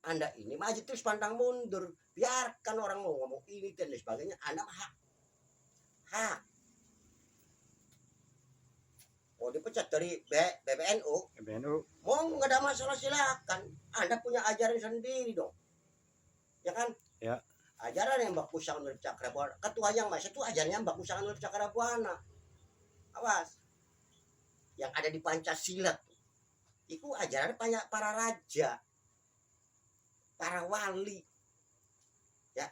Anda ini maju terus pantang mundur, biarkan orang mau ngomong ini dan sebagainya. Anda hak mau dipecat dari PBNU, mau nggak ada masalah silakan. Anda punya ajaran sendiri dong, ya kan? Ya. Ajaran yang Mbak Kusang Nurip Cakrabuana, ketua yang mas itu ajarannya Mbak Kusang Nurip Cakrabuana. Awas, yang ada di Pancasila itu ajaran banyak para raja, para wali, ya.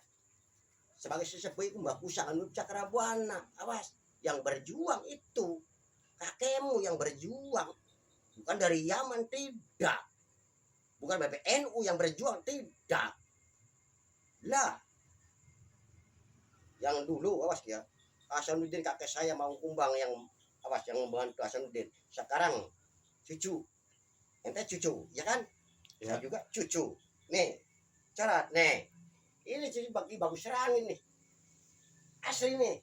Sebagai sesepuh itu Mbak Kusang Nurip Cakrabuana. Awas, yang berjuang itu kakekmu yang berjuang, bukan dari Yaman, tidak, bukan PBNU yang berjuang, tidak lah. Yang dulu awas ya, Hasanuddin kakek saya mau kumbang, yang awas yang membantu Hasanuddin. Sekarang cucu, ente cucu, ya kan? Ya. Saya juga cucu. Nih, carat nih. Ini cucu bagi bagus serangin nih. Asli nih.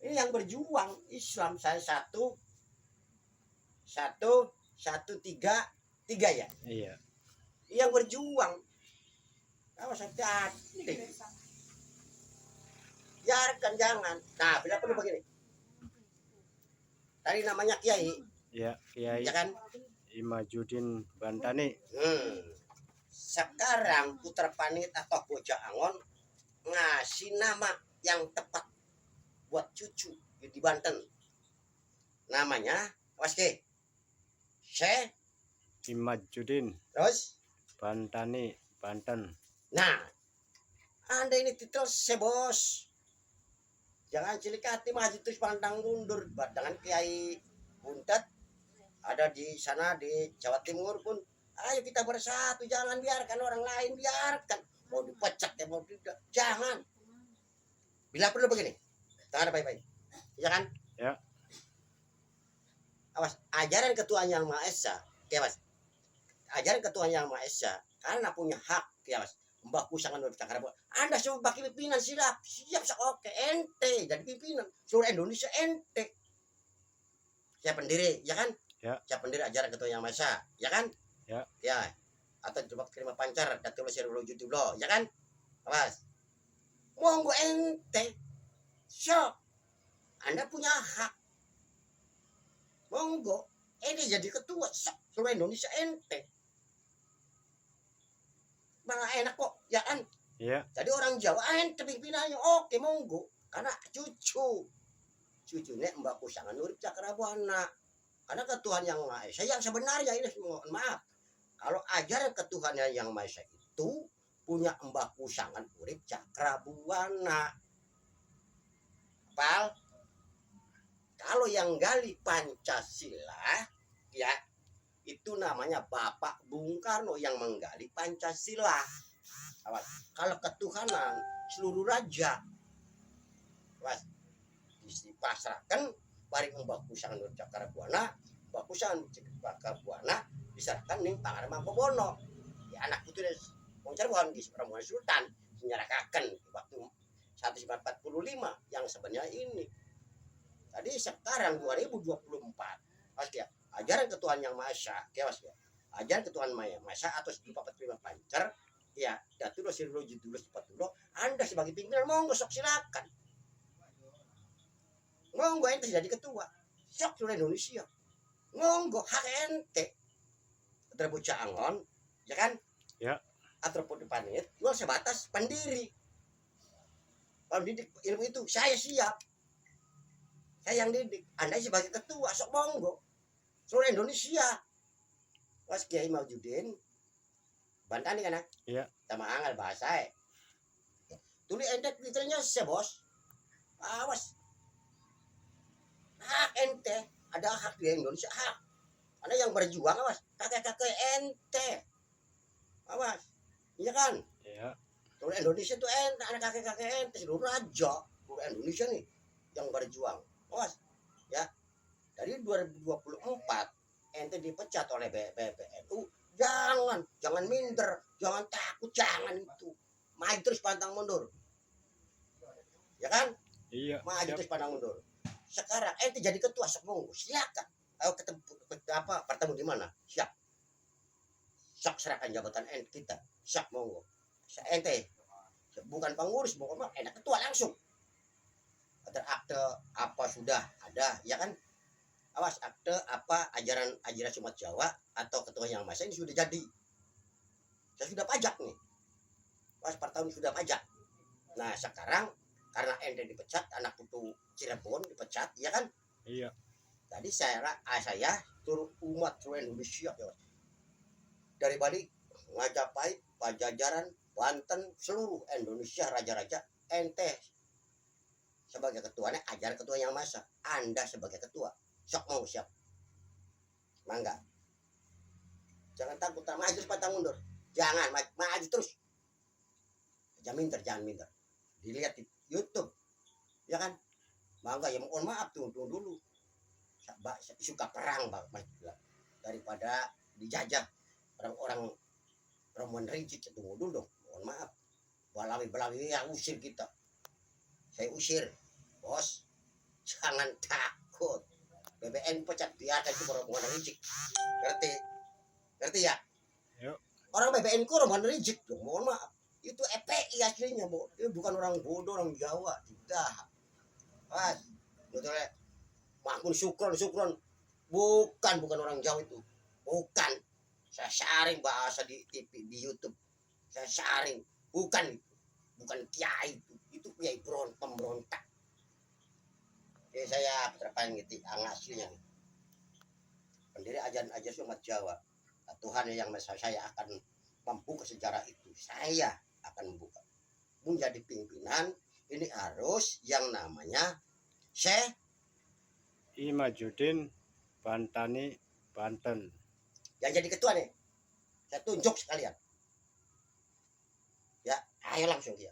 Ini yang berjuang Islam. Saya satu tiga ya. Iya. Yang berjuang. Awas hati-hati. Biarkan, jangan. Nah, bila perlu begini. Tadi namanya Kiai. Ya, Kiai. Ya kan? Imajuddin Bantani. Sekarang Putra Panit atau Bocah Angon ngasih nama yang tepat buat cucu di Banten. Namanya Waske Syekh Imajuddin terus Bantani, Banten. Nah, Anda ini titel sebos. Jangan cilik hati maju terus pantang mundur. Dengan Kiai Buntet ada di sana di Jawa Timur pun, ayo kita bersatu, jangan biarkan orang lain, biarkan mau dipecat ya mau tidak, jangan. Bila perlu begini, tangan baik-baik, ya kan? Ya. Awas, ajaran Ketua Yang Maha Esa, ya mas. Ajaran Ketua Yang Maha Esa, karena punya hak, ya mas. Mbak Kusang Nurip Cakrabuana, Anda sebagai pimpinan siap, oke, ente jadi pimpinan seluruh Indonesia, ente siap pendiri, ya kan? Ya. Siap pendiri ajaran Ketua Yang Maha Esa, ya kan? Ya. Ya. Atau coba terima pancar, Datul Sirul Jutullah, ya kan? Awas. Monggo ente, siap. Anda punya hak. Monggo, ini jadi ketua seluruh Indonesia, ente. Malah enak kok, ya kan? Iya. Jadi orang Jawa ente pimpinannya, oke monggo. Karena cucunya Mbak Kusang Nurip Cakrabuana. Karena Ketuhan Yang Maha Esa yang sebenarnya ini, mohon maaf, kalau ajaran Ketuhanan Yang Maha Esa itu punya Mbak Kusang Nurip Cakrabuana. Pal, kalau yang gali Pancasila, ya itu namanya Bapak Bung Karno yang menggali Pancasila. Awas, kalau ketuhanan seluruh raja, awas, dipasrahkan bari Mbak Kusang Nurip Cakrabuana, Mbak Kusang Cakrabuana diserahkan ning Pangeran Mangkobono. Ya anak putu wong Cirebon di Pramuan Sultan menyerahkan waktu 1945 yang sebenarnya ini. Tadi sekarang 2024, awas ya. Ajaran Ketuhanan Yang Maha Esa, kewas ya. Ajaran Ketuhanan Yang Maha Esa atau 45 pancer, ya, Datul Sirul Jutullah, Anda sebagai pimpinan monggo sok silakan. Monggo ente jadi ketua. Sok seluruh Indonesia. Monggo hak ente. Terbocah Angon, ya kan? Ya. Atau Panit, gua sebatas pendiri. Pendidik ilmu itu saya siap. Saya yang didik. Anda sebagai ketua sok monggo. Seluruh Indonesia. Mas Kiai Imajuddin Bantani kan? Iya. Sama anggal bahasa. Tuli ente titelnya sebos. Awas. Hak ente, ada hak di Indonesia, hak. Ada yang berjuang, awas. Kakek-kakek ente. Awas. Iya kan? Iya. Seluruh Indonesia tuh ente, ada kakek-kakek ente, seluruh raja, seluruh Indonesia nih yang berjuang. Awas. Ya. Dari 2024 ente dipecat oleh PBNU, jangan minder, jangan takut, jangan itu. Maju terus pantang mundur. Ya kan? Iya. Maju terus pantang mundur. Sekarang ente jadi ketua, monggo silakan. Ayo ketemu bertemu di mana? Siap. sok serahkan jabatan kita, sok monggo. Ente bukan pengurus, pokoknya enak ketua langsung. Akte apa sudah ada, ya kan? Awas akte apa ajaran Sumat Jawa atau ketua yang masa ini sudah jadi. Saya sudah pajak nih. Pas per tahun sudah pajak. Nah sekarang karena ente dipecat, anak putu Cirebon dipecat, ya kan? Iya. Jadi saya turun umat seluruh Indonesia ya. Dari Bali, Majapahit, Pajajaran, Banten, seluruh Indonesia raja-raja, ente sebagai ketuanya ajar ketua yang masa. Anda sebagai ketua, sok mau siap. Mangga. Jangan takut, maju sepatang mundur. Jangan maju terus. Jangan minder. Dilihat di YouTube, ya kan? Mangga ya mohon maaf tunggu dulu. Suka perang daripada dijajah orang-orang Roman rigid, tunggu dulu dong. Mohon maaf. Balawi yang usir kita. Saya usir, bos. Jangan takut. BBN pecat biarkan itu Roman rigid. Ngerti ya? Yuk. Orang BBN ku Roman rigid dong. Mohon maaf. Itu EPI aslinya, Bu. Itu bukan orang bodoh, orang Jawa. Tidak. Pas. Betul ya? Mahmud Sukron. Bukan orang Jawa itu. Bukan. Saya sharing bahasa di TV, di YouTube. Saya sharing. Bukan kiai itu. Itu kiai pemberontak. Jadi saya terapkan gitu, aslinya nih. Pendiri ajaran Sumat Jawa. Tuhan yang saya akan membuka sejarah itu. Saya akan membuka. Menjadi pimpinan ini harus yang namanya Syekh Imajuddin Bantani, Banten. Yang jadi ketua nih. Saya tunjuk sekalian. Ya, ayo langsung dia.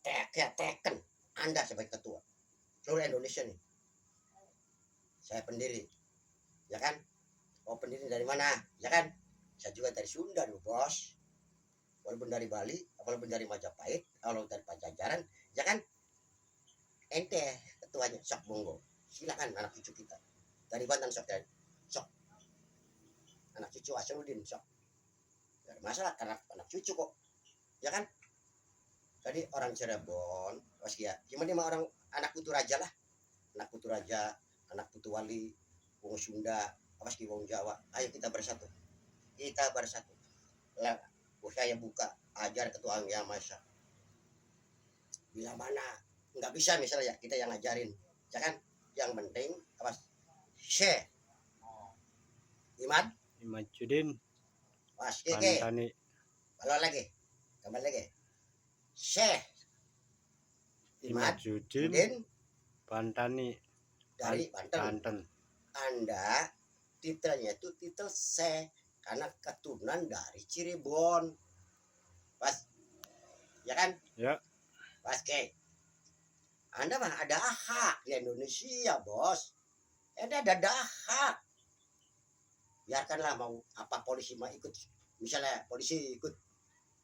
Teken Anda sebagai ketua seluruh Indonesia nih. Saya pendiri. Ya kan? Oh, pendiri dari mana? Ya kan? Saya juga dari Sunda dulu, bos. Walaupun dari Bali, walaupun dari Majapahit, walaupun dari Pajajaran, ya kan? Ente ketuanya, sok monggo. Silakan anak cucu kita. Dari Banten sok. Anak cucu Hasanuddin sok. Gak ada masalah karena anak cucu kok. Ya kan? Tadi orang Cirebon, pas ya. Cuma dia orang anak putu raja lah. Anak putu raja, anak putu wali, wong Sunda, apa sih wong Jawa. Ayo kita bersatu. Lah, saya buka ajar ketua yang masa. Bila mana nggak bisa misalnya kita yang ngajarin, ya kan? Yang penting apa? Syekh Imajuddin Bantani. Kalau lagi, kembali lagi. Syekh Imajuddin Bantani dari Banten. Anda titelnya itu titel Syekh karena keturunan dari Cirebon. Pas, ya kan? Ya. Pas ke. Anda mah ada hak di Indonesia, bos. Ada hak. Biarkanlah mau apa polisi mah ikut. Misalnya polisi ikut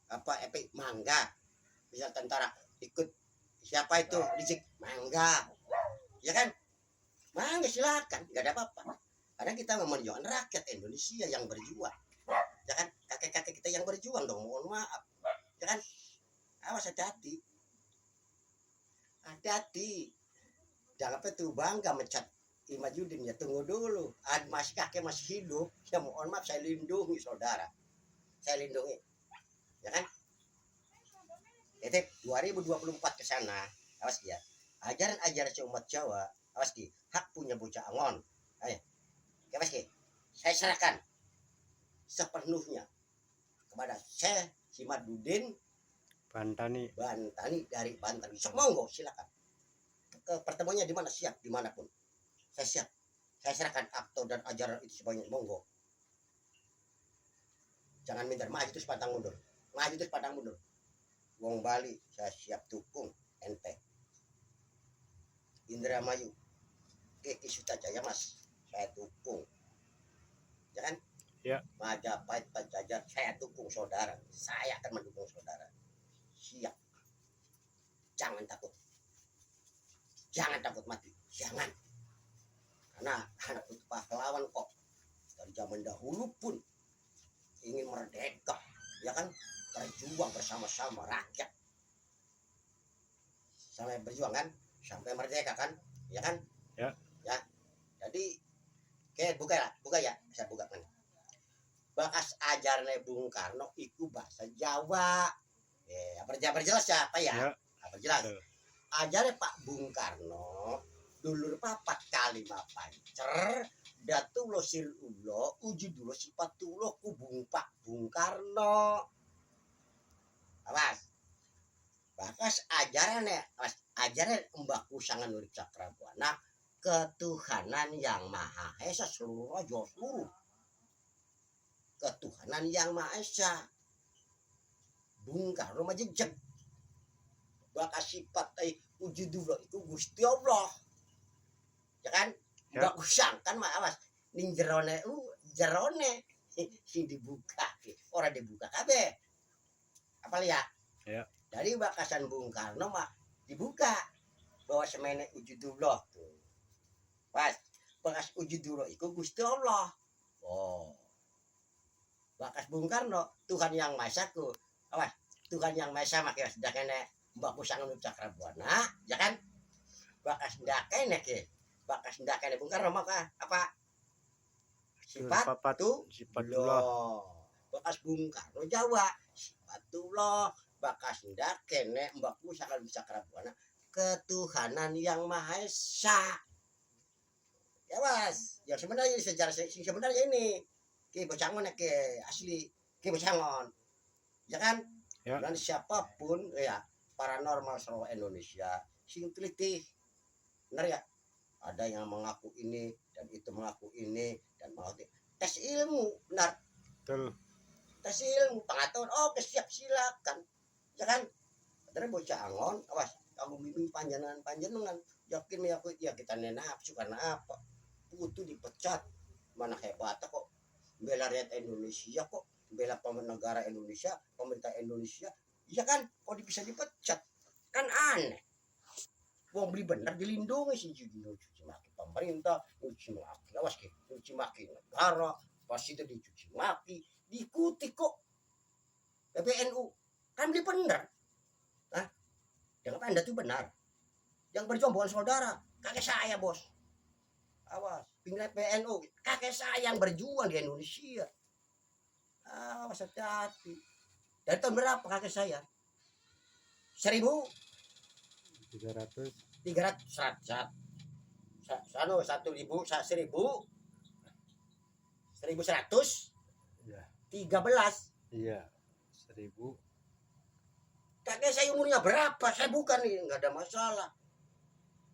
apa efek mangga. Misal tentara ikut siapa itu Rizik mangga. Ya kan? Mangga silakan, enggak ada apa-apa. Karena kita memperjuangkan rakyat Indonesia yang berjuang. Ya kan? Kakek-kakek kita yang berjuang dong, mohon maaf. Ya kan? Awas hati-hati. Jangan apa tuh bangga mencat Imajuddin ya, tunggu dulu. Masih kakek masih hidup. Ya mohon maaf, saya lindungi saudara. Saya lindungi. Ya kan? Itu 2024 ke sana. Awas ya. Ajaran umat Jawa, awas ki. Hak punya bocah Angon. Ayo. Awas ki. Saya serahkan sepenuhnya kepada Syekh Imajuddin Bantani dari Banten. Sok monggo silakan. Pertemuannya di mana siap dimanapun. Saya siap. Saya serahkan akto dan ajaran itu sebanyak monggo. Jangan minder, maju terus pantang mundur. Wong Bali saya siap dukung ente. Indramayu, Keki Sutajaya Mas, saya dukung. Ya kan? Ya. Majapahit, Pajajaran, saya dukung saudara. Saya akan mendukung saudara. Siap. Jangan takut mati. Jangan. Karena anak itu pahlawan kok. Dari zaman dahulu pun ingin sama-sama rakyat sampai berjuang kan, sampai merdeka kan, ya kan? Ya. Ya. Jadi kayak buka ya, saya buka kan. Bakas ajarnya Bung Karno iku bahasa Jawa. Berjelas ya, Pak ya? Ya. Berjelas. Betul. Ajarnya Pak Bung Karno dulur papat kali pancer datulo sirulo ujudulo sipatulo kubung Pak Bung Karno. Awas. Bakas ajaran Mbah Kusangan Urip Cakrabuana ketuhanan yang Maha Esa seluruh ketuhanan yang Maha Esa. Bung Karno mah jejeg. Bakas sifat ujudulo itu Gusti Allah. Ya kan? Ya. Mbah Kusangkan mah awas ning jerone si dibuka. Orang dibuka kabeh. Apa lihat? Ya. Dari bakasan Bung Karno mah dibuka bahwa semene ujudullah tuh. Pas bakas ujudullah itu Gusti Allah. Oh. Bakas Bung Karno Tuhan yang Maha Esa ku. Awas, Tuhan yang Maha Esa makin sudah kene Mbak Kusangan Urip Cakrabuana, ya kan? Bakas ndak kene ke. Bakas ndak kene Bung Karno maka apa? Sifat tu Sifatullah. Bakas Bung Karno Jawa, sifatullah. Bakas ndak kene Mbak Kusangan Urip Cakrabuana ketuhanan yang Maha Esa. Ya mas, yang sebenarnya sejarah sebenarnya ini Ki Bocangon ke asli Ki Bocangon, ya kan? Ya. Dan siapapun ya paranormal seluruh Indonesia sing teliti, benar ya? Ada yang mengaku ini dan itu mengaku ini dan mengaku tes ilmu, benar? Betul. Tes ilmu pengetahuan, oke siap silakan, ya kan? Karena Bocangon, awas, kamu bimbing panjenengan yakin meyakui ya kita nafsu karena apa? Putu dipecat, mana hebat kok? Bela rakyat Indonesia kok, bela negara Indonesia, pemerintah Indonesia, iya kan? Kok bisa dipecat? Kan aneh. Wong beli bener dilindungi sih cuci maki pemerintah, cuci maki awas ke, cuci maki negara, pas itu dicuci maki, diikuti kok. PBNU kan beli bener. Hah? Yang Anda tuh benar. Yang berjuang bukan saudara, kakek saya bos. Awas, pinggiran PNU, kakek saya yang berjuang di Indonesia. Awas hati-hati. Dari tahun berapa kakek saya? 300. 1.300 Ya. 13. Iya. 1000. Kakek saya umurnya berapa? Saya bukan nih, nggak ada masalah.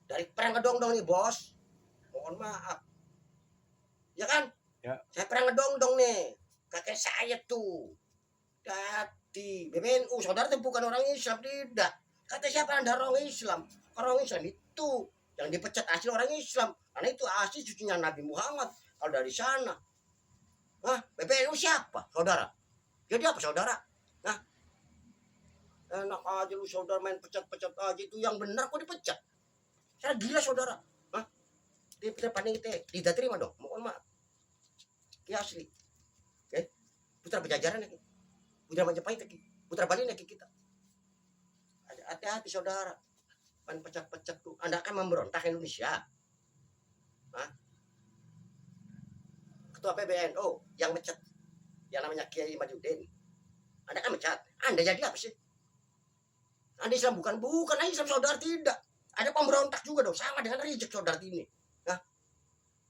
Dari perang ngedongdong nih bos. Mohon maaf. Ya kan? Ya. Saya perang ngedongdong nih. Kakek saya tuh. Tadi BPNU saudara tuh bukan orang Islam, tidak. Kata siapa Anda orang Islam? Orang Islam itu yang dipecat asli orang Islam. Karena itu asli cucunya Nabi Muhammad. Kalau dari sana. Hah? BPNU siapa? Saudara. Jadi apa saudara? Hah? Enak aja lu saudara main pecat-pecat aja, itu yang benar kok dipecat. Saya gila saudara. Hah? Dia paling kita tidak terima dong. Mohon maaf. Dia asli. Oke? Putra Pejajaran lagi. Putra Majapahit lagi. Putra Bali lagi kita. Hati-hati saudara. Main pecat-pecat tuh. Anda akan memberontak Indonesia. Hah? Ketua PBNU yang mecat yang namanya Kiai Majuddin. Anda kan mecat. Anda jadi apa sih? Anda Islam bukan Islam saudara, tidak. Ada pemberontak juga dong, sama dengan reject saudara ini. Nah,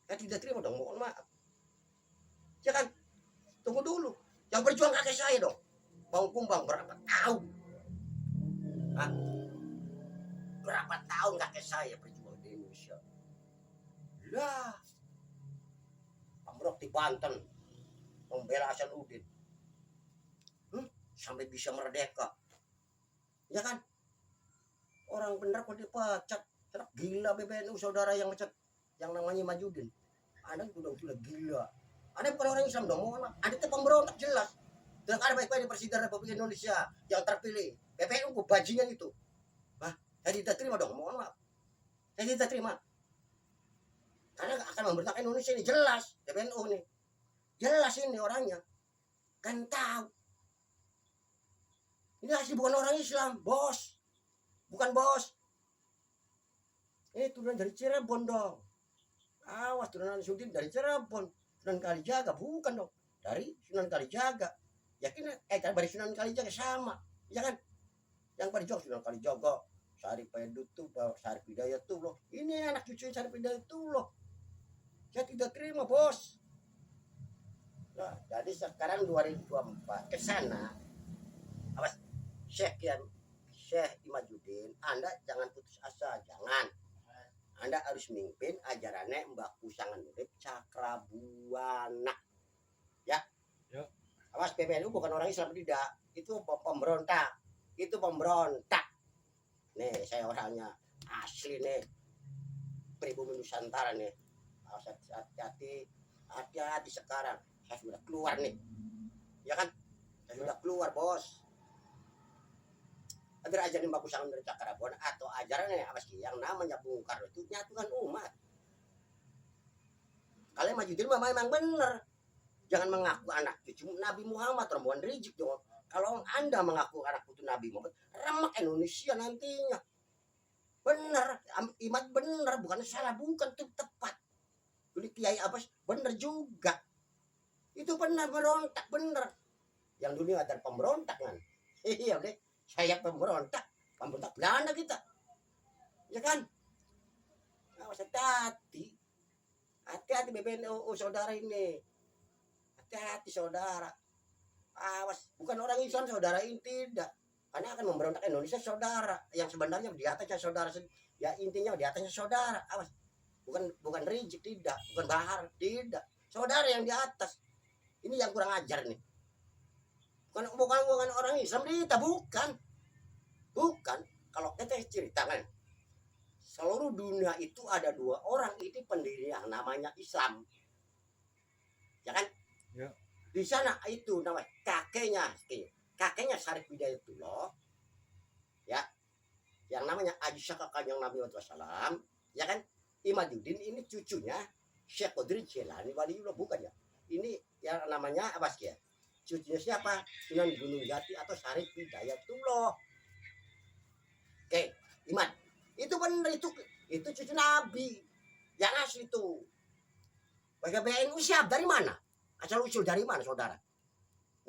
saya tidak terima dong, mohon maaf. Ya kan? Tunggu dulu. Yang berjuang kakek saya dong. Bang Kumbang berapa tahun? Hah? Berapa tahun kakek saya berjuang di Indonesia? Lah. Pamrok di Banten. Membela Hasanuddin. Sampai bisa merdeka. Ya kan? Orang benar kok dipecat. Gila BPNU saudara yang mecat yang namanya Majuddin. Anda udah gila. Anda bukan orang Islam dong, mohon maaf. Anda itu pemberontak jelas. Dan ada baik-baik di Presiden Republik Indonesia yang terpilih. BPNU bajingan itu. Nah, saya tidak terima dong, mohon maaf. Saya tidak terima. Karena akan memberontak Indonesia ini jelas. BPNU nih. Jelas ini orangnya. Kan tahu. Ini Ini asli bukan orang Islam, bos. Bukan bos. Ini turunan dari Cirebon dong. Awas, turunan Sudin dari Cirebon. Sunan Kalijaga, bukan dong. Dari Sunan Kalijaga. Yakin dari Sunan Kalijaga sama. Ya kan? Yang pada jawab Sunan Kalijaga, Syarif Hidayatullah, Syarif Hidayatullah. Ini anak cucu Syarif Hidayatullah. Saya tidak terima, bos. Nah, jadi sekarang 2024 ke sana, awas, Syekh Imajuddin, Anda jangan putus asa, jangan. Anda harus memimpin ajarannya Mbak Kusangan Urip Cakrabuana. Ya. Ya. Awas, PBNU bukan orang Islam, tidak. Itu pemberontak. Itu pemberontak. Nih, saya orangnya asli nih. Pribumi Nusantara nih. Awas, hati-hati. Hati-hati sekarang. Saya sudah keluar nih. Ya kan? Saya sudah keluar, bos. Agar ajaran Mbak Kusangan dari Cakrabuana atau ajarannya apa sih yang namanya Bung Karno itu nyatukan umat. Kalian Majuddin memang benar. Jangan mengaku anak cucu Nabi Muhammad, rombongan rijik dong. Kalau Anda mengaku anak cucu Nabi Muhammad, remak Indonesia nantinya. Benar, imat benar, bukan salah, bukan itu tepat. Jadi Kiai Abbas benar juga. Itu benar berontak, benar. Yang dulu ada pemberontak kan. Iya deh. Saya pemberontak Belanda kita, ya kan? Awas, hati-hati BPNU saudara ini, hati-hati saudara. Awas, bukan orang Islam saudara ini tidak, karena akan memberontak Indonesia saudara. Yang sebenarnya di atasnya saudara, ya intinya di atasnya saudara. Awas, bukan Rizik, tidak, bukan Bahar, tidak, saudara yang di atas. Ini yang kurang ajar nih. Bukan orang Islam kita, bukan. Kalau kita ceritakan seluruh dunia itu ada 2 orang itu pendiri yang namanya Islam, ya kan? Ya. Di sana itu namanya kakeknya Syarif Hidayatullah, ya, yang namanya Haji Saka Kanjeng Nabi Muhammad SAW, ya kan? Imajuddin ini cucunya Syekh Qadir Jilani Waliullah, bukan ya? Ini yang namanya apa sih ya? Cucunya siapa? Sunan Gunung Jati atau Syarif Hidayatullah. Oke, Iman. Itu benar, itu cucu Nabi. Yang asli itu. PBNU siap dari mana? Asal usul dari mana, saudara?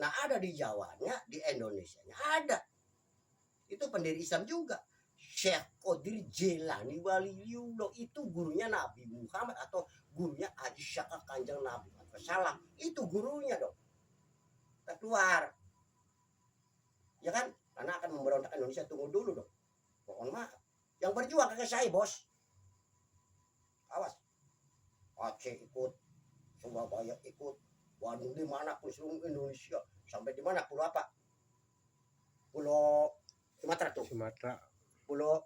Nah, ada di Jawanya, di Indonesianya ada. Itu pendiri Islam juga. Syekh Qadir Jilani Waliullah itu gurunya Nabi Muhammad atau gurunya Haji Saka Kanjeng Nabi Muhammad. Itu gurunya dong. Keluar, ya kan? Karena akan memberontak Indonesia, tunggu dulu dong. Mohon maaf, yang berjuang kakek saya, bos. Awas, Aceh ikut, Surabaya ikut, Bandung, dimanapun seluruh Indonesia, sampai di mana, pulau apa? Pulau Sumatera tuh. Sumatera. Pulau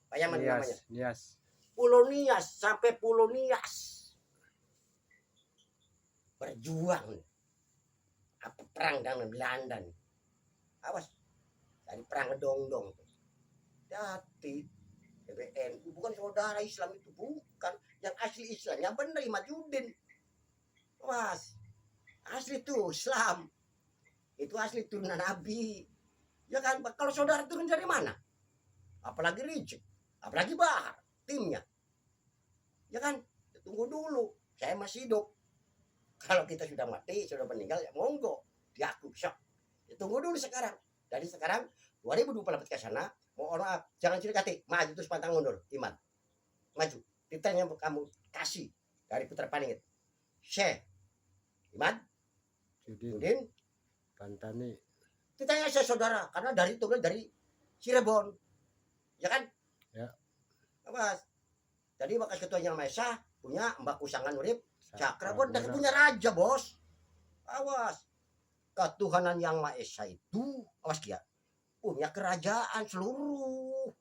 Payaman namanya. Nias. Pulau Nias sampai Pulau Nias. Berjuang. Apa perang dengan Belanda nih. Awas, dari perang ngedong-dong. Hati PBNU bukan saudara Islam, itu bukan. Yang asli Islam yang benar Imajuddin. Awas, asli tuh Islam. Itu asli turunan Nabi. Ya kan, kalau saudara turun dari mana? Apalagi Rizik, apalagi Bahar, timnya. Ya kan, tunggu dulu, saya masih hidup. Kalau kita sudah mati, sudah meninggal, ya monggo diaku sok. Ya, tunggu dulu sekarang. Dari sekarang 2024 ke sana, mohon maaf, jangan ciri maju terus pantang mundur, Iman. Maju. Titanya kamu kasih dari Putra Paningit. Syekh Iman, Udin, Pantani. titanya saya saudara, karena dari turun dari Cirebon. Ya kan? Ya. Awas. Jadi bekas ketuanya Maesa punya Mbak Kusangan Urip Cakrabuana, punya raja, bos. Awas. Ketuhanan yang Maha Esa itu, awas ya, punya kerajaan seluruh.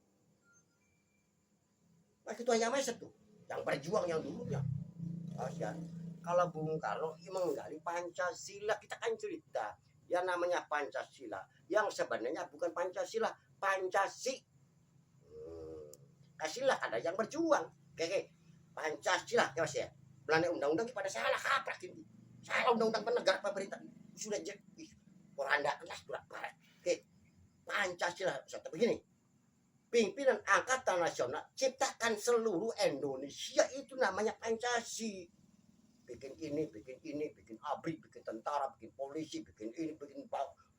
Mas ketuanya Maha Esa tuh, yang berjuang yang dulunya. Awas ya. Kalau Bung Karno menggali Pancasila, kita kan cerita. Yang namanya Pancasila, yang sebenarnya bukan Pancasila, Pancasi. Kasihlah ada yang berjuang. Kayak Pancasila, ya mas ya. Belanda undang-undang kepada salah kaprah ini. Salah undang-undang penegak pemerintah sudah jadi poranda kelas durak barat. Oke. Pancasila. Contoh begini, pimpinan Angkatan Nasional ciptakan seluruh Indonesia, itu namanya Pancasila. Bikin ini, bikin ABRI, bikin tentara, bikin polisi, bikin ini, bikin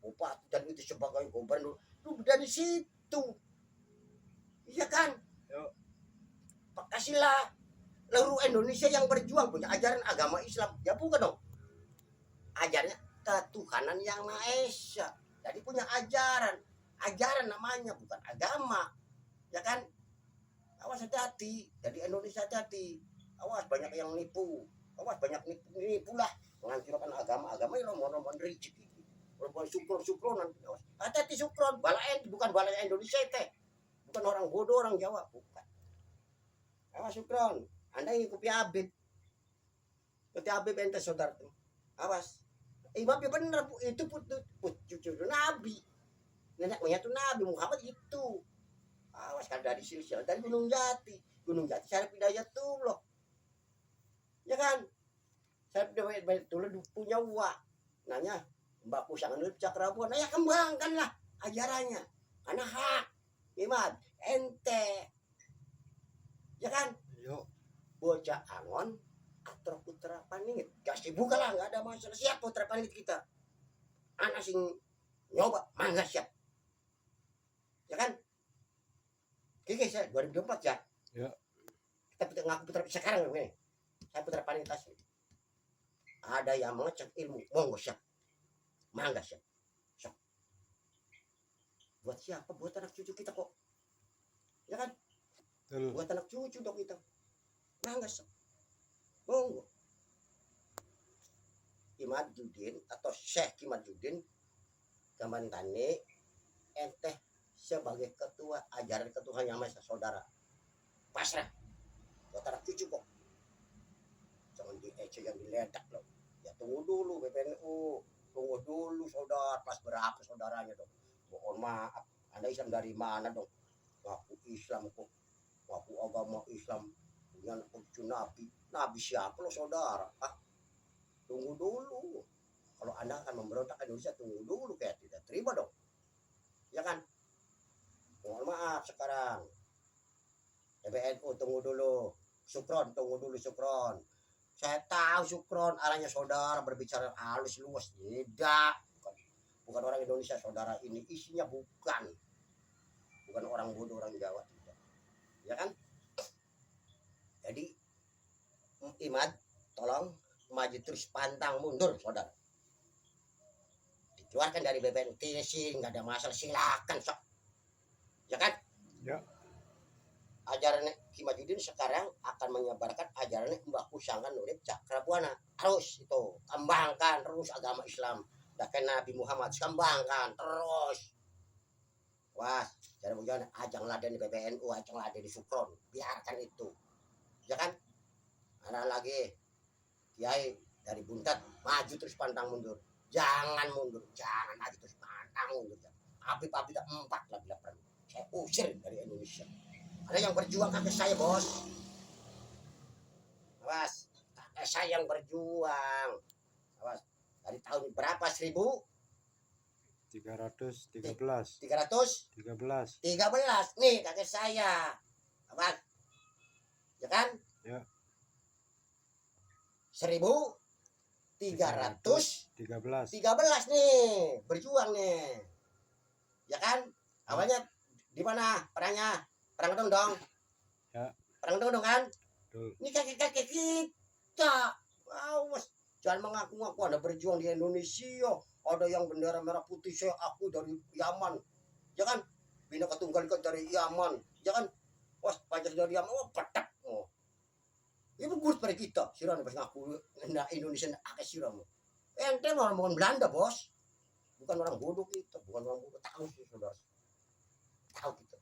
bupati, dan itu sebagai gubernur. Itu dari situ. Iya kan? Pancasila. Seluruh Indonesia yang berjuang punya ajaran agama Islam. Ya bukan dong. Ajarannya ketuhanan yang Maha Esa. Jadi punya ajaran. Ajaran namanya, bukan agama. Ya kan? Awas hati-hati. Jadi Indonesia hati-hati. Awas banyak yang nipu. Awas banyak nipu lah. Menghancurkan agama yang rombongan rezeki. Rombongan sukron. Hati-hati sukron. Balaen bukan balaen Indonesia teh. Bukan orang bodoh, orang Jawa, bukan. Awas sukron. Anda ngikuti Habib. Ikuti Habib ente saudara tuh. Awas. Imam bener itu cucu Nabi. Nenek moyang itu Nabi Muhammad itu. Awas kan dari silsilah dari Gunung Jati. Gunung Jati Syarif Hidayatullah. Ya kan? Syarif Hidayatullah punya uang. Nanya, Mbak Pusangan Urip Cakrabuan. Nah ya kembangkanlah ajarannya. Karena hak. Imam, ente. Ya kan? Yuk. Bocah Angon atau Putra Paningit. Kasih buka lah, nggak ada masalah. Siap Putra Paningit kita. Anak sing nyoba, mangga siap. Ya kan? Oke, saya 2024 ya. Ya. Kita ngaku Putra sekarang ini. Saya Putra Paningit asli. Ada yang mengecek ilmu, monggo siap. Mangga siap. Siap. Buat siapa? Buat anak cucu kita kok. Ya kan? Betul. Buat anak cucu dong kita. Mangga siap. Monggo. Imaduddin atau Syekh Imaduddin Gamantani ente sebagai ketua ajaran ketuhanan yang Maha Esa saudara. Pasrah. Buat anak cucu kok. Jangan yang diledak loh. Ya tunggu dulu PPNU. Tunggu dulu saudara. Pas berapa saudaranya dong. Mohon maaf. Anda Islam dari mana dong? Ngaku Islam kok. Ngaku agama Islam. Punya cucu Nabi. Nabi siapa lo saudara? Tunggu dulu. Kalau Anda akan memberontak Indonesia, tunggu dulu. Kayak tidak terima dong. Ya kan? Mohon maaf sekarang. PBNU tunggu dulu. Sukron, tunggu dulu Sukron. Saya tahu Sukron arahnya saudara berbicara halus luas. Tidak. Bukan orang Indonesia saudara ini. Isinya bukan orang bodoh, orang Jawa. Tidak. Ya kan? Jadi Imad, tolong maju terus, pantang mundur saudara. Dikeluarkan dari BPNU sih, nggak ada masalah, silakan sok. Ya kan? Ya. Ajaran Imaduddin sekarang akan menyebarkan ajaran Mbak Pusangan Urip Cakrabuana. Terus itu kembangkan terus agama Islam. Dan Nabi Muhammad kembangkan terus. Wah, jadi bukan ajang laden di PBNU, ajang laden di Sukron. Biarkan itu. Ya kan? Ada lagi Kiai dari Buntat maju terus pantang mundur. Jangan mundur, jangan maju terus pantang mundur. Api-api tak empat lah bila perlu. Saya usir dari Indonesia. Ada yang berjuang kakek saya bos. Awas, kakek saya yang berjuang. Awas, dari tahun berapa 313. 13 nih kakek saya. Awas, ya kan? Ya. 1313 nih berjuang nih. Ya kan? Awalnya di mana perangnya? Perang dong. Ya. Perang dong kan? Betul. Ini kakek-kakek kita. Awas, jangan mengaku-ngaku Anda berjuang di Indonesia. Ada yang bendera merah putih, saya aku dari Yaman. Ya kan? Bhinneka Tunggal Ika dari Yaman. Ya kan? Wah, Pancasila dari Yaman. Oh, petak. Oh. Ini bagus pada kita. Sirana pas ngaku Indonesia akeh sirana. Ente orang Belanda, bos. Bukan orang bodoh kita, bukan orang bodoh. Tahu sih, saudara. Tahu kita.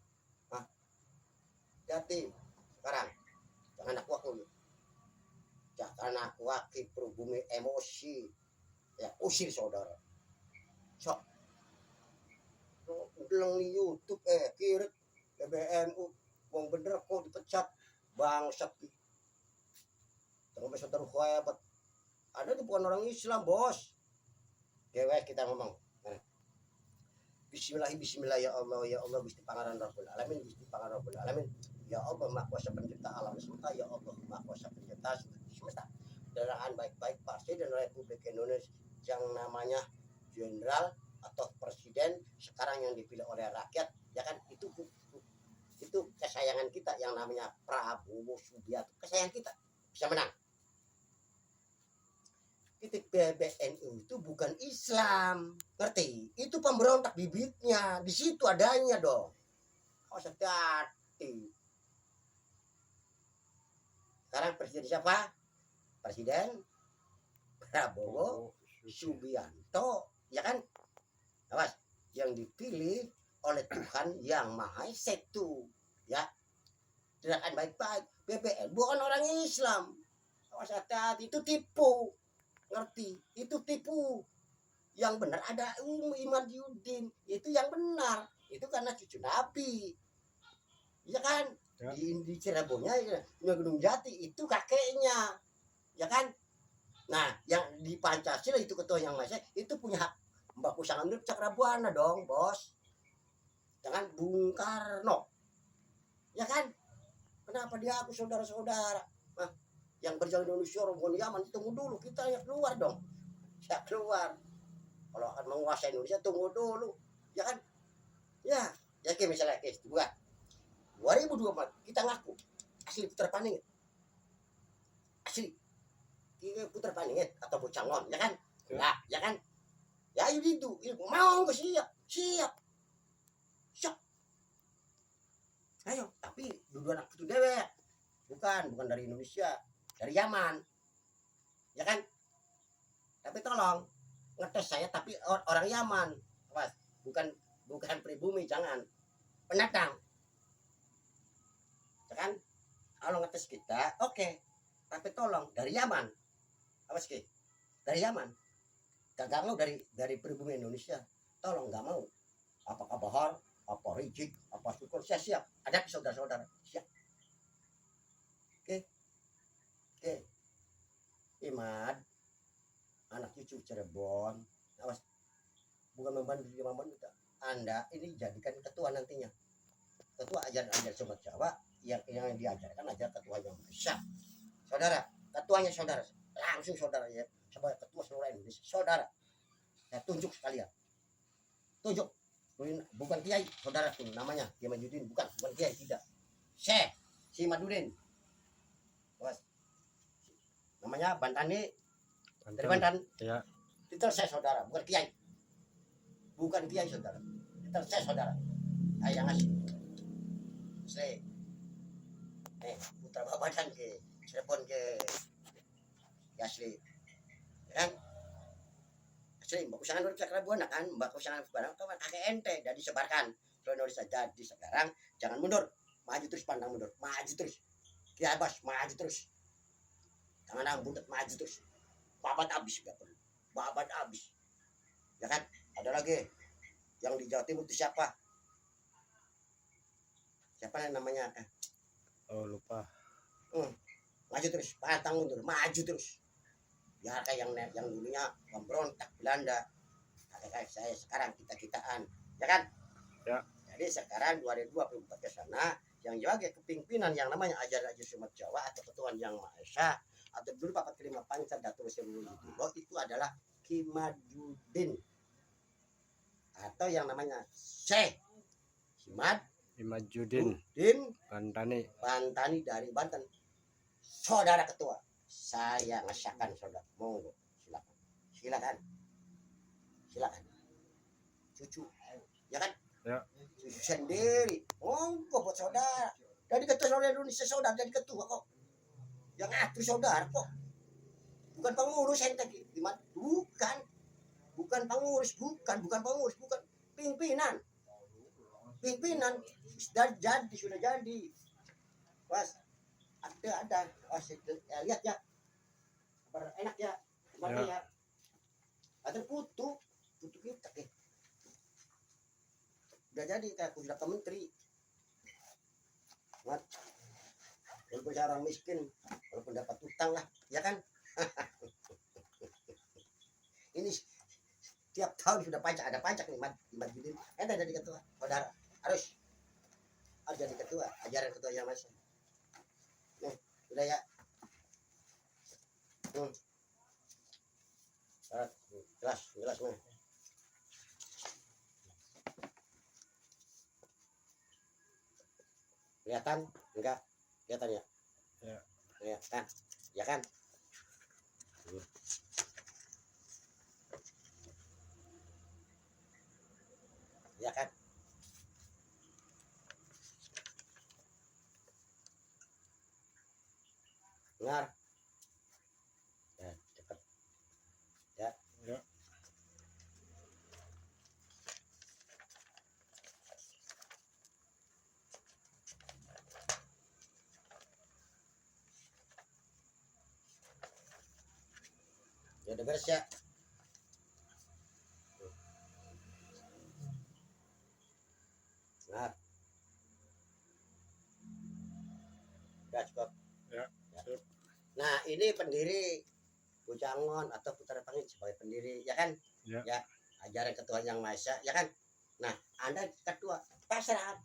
Hah? Jadi, sekarang jangan aku. Jangan aku perubumi emosi. Ya, usir saudara. Sok. Bilang di YouTube, kirit PBNU. Wong bener kok dipecat. Bangsat. Jangan saudara hebat. Ada itu bukan orang Islam, bos. Dewek kita ngomong. Nah. Bismillah ya Allah Gusti Pangeran Rabbul Alamin, Gusti Pangeran Rabbul Alamin. Ya Allah Maha Kuasa Pencipta alam semesta, ya Allah Maha Kuasa Pencipta semesta. Kendaraan baik-baik Presiden Republik Indonesia yang namanya jenderal atau presiden sekarang yang dipilih oleh rakyat, ya kan, itu kesayangan kita yang namanya Prabowo Subianto, kesayangan kita bisa menang. Titik PBNU itu bukan Islam, ngerti? Itu pemberontak bibitnya, di situ adanya dong. Oh, hati-hati. Sekarang presiden siapa? Presiden Prabowo Subianto, ya kan? Awas, yang dipilih oleh Tuhan yang Maha Esa itu, ya. Gerakan baik-baik, BBN bukan orang Islam. Awas, hati-hati, itu tipu. Ngerti? Itu tipu. Yang benar ada Imad Yudin, itu yang benar. Itu karena cucu Nabi. Ya kan? Ya. Di Cirebonnya, Gunung Jati itu kakeknya. Ya kan? Nah, yang di Pancasila itu ketua yang masih itu punya hak Mbak Kusangan Cakrabuana dong, Bos. Jangan Bung Karno. Ya kan? Kenapa dia aku saudara-saudara? Nah, yang berjalan di Indonesia rombongan Yaman, tunggu dulu, kita ya keluar dong. Ya keluar. Kalau akan menguasai Indonesia tunggu dulu. Ya kan? Ya, ya kayak misalnya case 2024 kita ngaku asli Putra Paningit. Asli. Kita Putra Paningit atau Bocangon, ya kan? Ya. Nah, ya kan? Ya itu mau ke siap. Ayo, tapi dua anak itu dewek. Bukan dari Indonesia, dari Yaman. Ya kan? Tapi tolong ngetes saya tapi orang Yaman. Awas, bukan pribumi, jangan. Pendatang. Ya kan? Kalau ngetes kita, oke. Tapi tolong dari Yaman. Awas Ki. Dari Yaman. Gak mau dari pribumi Indonesia. Tolong gak mau. Apakah Bahar, apa Rijik, apa Syukur, saya siap. Ada saudara-saudara, siap. Oke. Imad, anak cucu Cirebon, awas. Bukan membantu Anda ini jadikan ketua nantinya. Ketua ajar Sobat Jawa yang diajarkan ajar ketua yang besar. Saudara, ketuanya saudara, langsung saudara ya. Sebagai ketua seluruh Indonesia, saudara. Saya tunjuk sekalian. Tunjuk. Bukan kiai, saudara tuh namanya Kiai Majuddin, bukan kiai, tidak. Syekh si Madudin. Bos. Namanya Bantani. Dari Bantan. Ya. Itu saya saudara, bukan kiai. Bukan kiai saudara. Itu saya saudara. Ayah ngasih. Saya. Putra Babadan ke Cirebon ke asli. Kan? Asli, Mbak Kusangan udah Cakrabuana kan, Mbak Kusangan barang itu kakek ente dan disebarkan. Kalau Indonesia jadi sekarang jangan mundur, maju terus, pandang mundur, maju terus. Kiai Bas, maju terus. Jangan nang buntet, maju terus. Babat habis enggak perlu. Babat habis. Ya kan? Ada lagi yang di Jawa Timur itu siapa? Siapa namanya? Oh, lupa. Maju terus, pantang mundur, maju terus. Ya kayak yang dulunya pemberontak Belanda. Kayak saya sekarang kita-kitaan, ya kan? Ya. Jadi sekarang 2024 ke sana yang jaga kepimpinan yang namanya ajaran Sumat Jawa atau ketuaan yang Maha Esa atau dulu papat kelima panca Datuk Seri itu adalah Ki Majuddin atau yang namanya Syekh Imajuddin Bantani dari Banten, saudara ketua. Saya ngesahkan saudara, monggo silakan cucu, ya kan? Ya. Cucu sendiri, monggo buat saudara. Dari ketua saudara Indonesia, saudara jadi ketua kok. Yang ngatur saudara kok. Bukan pengurus ente, gimana? Bukan pengurus, bukan pimpinan. Sudah jadi. Was, ada. Was, lihat ya. Enak ya. Gimana ya? Ada putu kita udah jadi kayak sudah ke menteri. Walaupun seorang miskin, walaupun dapat utang lah, ya kan? Ini tiap tahun sudah pajak, ada pajak nih Madjidin, ente jadi ketua saudara, harus jadi ketua, ajaran ketua yang masih nih udah ya. Jelas nih. Kelihatan enggak? Kelihatan ya? Ya. Ya kan? Ya kan? Ya kan? Dengar? Ya, cepat. Ya. Ya. Ya udah beres ya. Nah, udah cukup. Ya. Sip. Nah, ini pendiri Bujangon atau Putra Pangit sebagai pendiri, ya kan? Ya. Ya, ajaran ketua yang Maha Esa, ya kan? Nah, Anda ketua, pasrah.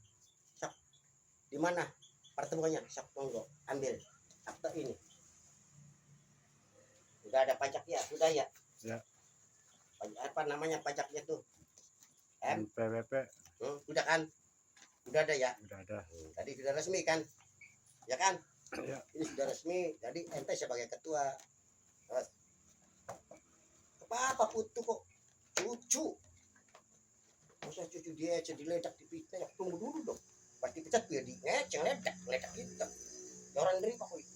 Sok. Di mana pertemuannya? Sok monggo, ambil akte ini. Udah ada pajak ya, sudah ya? Ya. Apa namanya pajaknya tuh? NPWP Udah kan? Udah ada ya? udah ada. Tadi sudah resmi kan? Ya kan? Ya. Ini sudah resmi. Jadi ente sebagai ketua. Apa putu kok cucu? Masa cucu dia aja diledak di pita, ya tunggu dulu dong. Pasti pecat biar di ngeceng ledak kita. Ya orang dari kok itu.